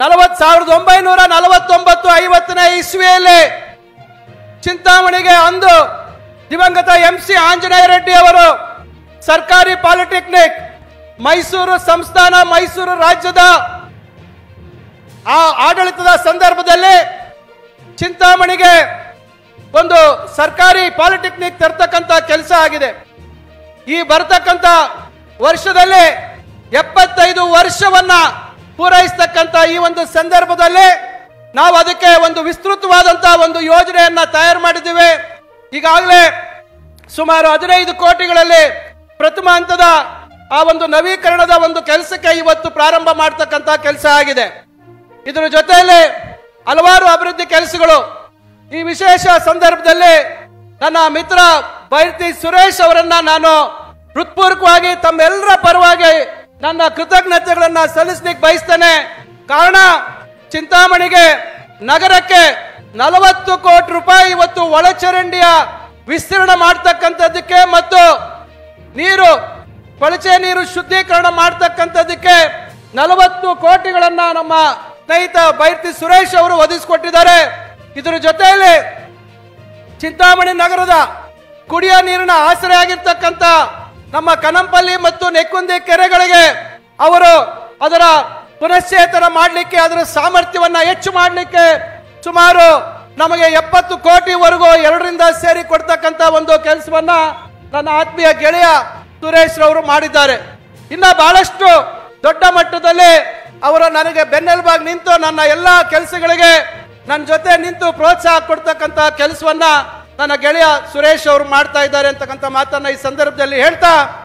1949-50ನೇ ಇಸ್ವಿಯಲ್ಲಿ ಚಿಂತಾಮಣಿಗೆ ಅಂದು ದಿವಂಗತ MC ಆಂಜನೇಯ ರೆಡ್ಡಿ ಅವರು ಸರ್ಕಾರಿ ಪಾಲಿಟೆಕ್ನಿಕ್ ಮೈಸೂರು ಸಂಸ್ಥಾನ ಮೈಸೂರು ರಾಜ್ಯದ ಆ ಆಡಳಿತದ ಸಂದರ್ಭದಲ್ಲಿ ಚಿಂತಾಮಣಿಗೆ ಒಂದು ಸರ್ಕಾರಿ ಪಾಲಿಟೆಕ್ನಿಕ್ ತರ್ತಕ್ಕಂಥ ಕೆಲಸ ಆಗಿದೆ. ಈ ಬರ್ತಕ್ಕಂಥ ವರ್ಷದಲ್ಲಿ 75 ವರ್ಷವನ್ನ ಪೂರೈಸತಕ್ಕಂಥ ಈ ಒಂದು ಸಂದರ್ಭದಲ್ಲಿ ನಾವು ಅದಕ್ಕೆ ಒಂದು ವಿಸ್ತೃತವಾದಂತಹ ಒಂದು ಯೋಜನೆಯನ್ನ ತಯಾರು ಮಾಡಿದ್ದೇವೆ. ಈಗಾಗಲೇ ಸುಮಾರು 15 ಕೋಟಿಗಳಲ್ಲಿ ಪ್ರಥಮ ಹಂತದ ಆ ಒಂದು ನವೀಕರಣದ ಒಂದು ಕೆಲಸಕ್ಕೆ ಇವತ್ತು ಪ್ರಾರಂಭ ಮಾಡತಕ್ಕಂಥ ಕೆಲಸ ಆಗಿದೆ. ಇದರ ಜೊತೆಯಲ್ಲಿ ಹಲವಾರು ಅಭಿವೃದ್ಧಿ ಕೆಲಸಗಳು. ಈ ವಿಶೇಷ ಸಂದರ್ಭದಲ್ಲಿ ನನ್ನ ಮಿತ್ರ ಬೈರತಿ ಸುರೇಶ್ ಅವರನ್ನ ನಾನು ಹೃತ್ಪೂರ್ವಕವಾಗಿ ತಮ್ಮೆಲ್ಲರ ಪರವಾಗಿ ನನ್ನ ಕೃತಜ್ಞತೆಗಳನ್ನ ಸಲ್ಲಿಸಲಿಕ್ಕೆ ಬಯಸ್ತೇನೆ. ಕಾರಣ ಚಿಂತಾಮಣಿಗೆ ನಗರಕ್ಕೆ 40 ಕೋಟಿ ರೂಪಾಯಿ ಇವತ್ತು ಒಳಚರಂಡಿಯ ವಿಸ್ತೀರ್ಣ ಮಾಡತಕ್ಕಂಥದ್ದಕ್ಕೆ ಮತ್ತು ನೀರು ಕೊಳಚೆ ನೀರು ಶುದ್ಧೀಕರಣ ಮಾಡತಕ್ಕಂಥದ್ದಕ್ಕೆ 40 ಕೋಟಿಗಳನ್ನ ನಮ್ಮ ಸ್ನೇಹಿತ ಬೈರತಿ ಸುರೇಶ್ ಅವರು ಒದಗಿಸಿಕೊಟ್ಟಿದ್ದಾರೆ. ಇದರ ಜೊತೆಯಲ್ಲಿ ಚಿಂತಾಮಣಿ ನಗರದ ಕುಡಿಯ ನೀರಿನ ಆಸರೆ ಆಗಿರ್ತಕ್ಕಂಥ ನಮ್ಮ ಕನಂಪಲ್ಲಿ ಮತ್ತು ನೆಕ್ಕುಂದಿ ಕೆರೆಗಳಿಗೆ ಅವರು ಅದರ ಪುನಶ್ಚೇತನ ಮಾಡಲಿಕ್ಕೆ ಅದರ ಸಾಮರ್ಥ್ಯವನ್ನ ಹೆಚ್ಚು ಮಾಡಲಿಕ್ಕೆ ಸುಮಾರು ನಮಗೆ 70 ಕೋಟಿವರೆಗೂ ಎರಡರಿಂದ ಸೇರಿ ಕೊಡ್ತಕ್ಕಂಥ ಒಂದು ಕೆಲಸವನ್ನ ನನ್ನ ಆತ್ಮೀಯ ಗೆಳೆಯ ಸುರೇಶ್ ರವರು ಮಾಡಿದ್ದಾರೆ. ಇನ್ನ ಬಹಳಷ್ಟು ದೊಡ್ಡ ಮಟ್ಟದಲ್ಲಿ ಅವರು ನನಗೆ ಬೆನ್ನೆಲುಬಾಗಿ ನಿಂತು ನನ್ನ ಎಲ್ಲ ಕೆಲಸಗಳಿಗೆ ನನ್ನ ಜೊತೆ ನಿಂತು ಪ್ರೋತ್ಸಾಹ ಕೊಡ್ತಕ್ಕಂಥ ಕೆಲಸವನ್ನ ನನ್ನ ಗೆಳೆಯ ಸುರೇಶ್ ಅವರು ಮಾಡ್ತಾ ಇದ್ದಾರೆ ಅಂತಕ್ಕಂಥ ಮಾತನ್ನ ಈ ಸಂದರ್ಭದಲ್ಲಿ ಹೇಳ್ತಾ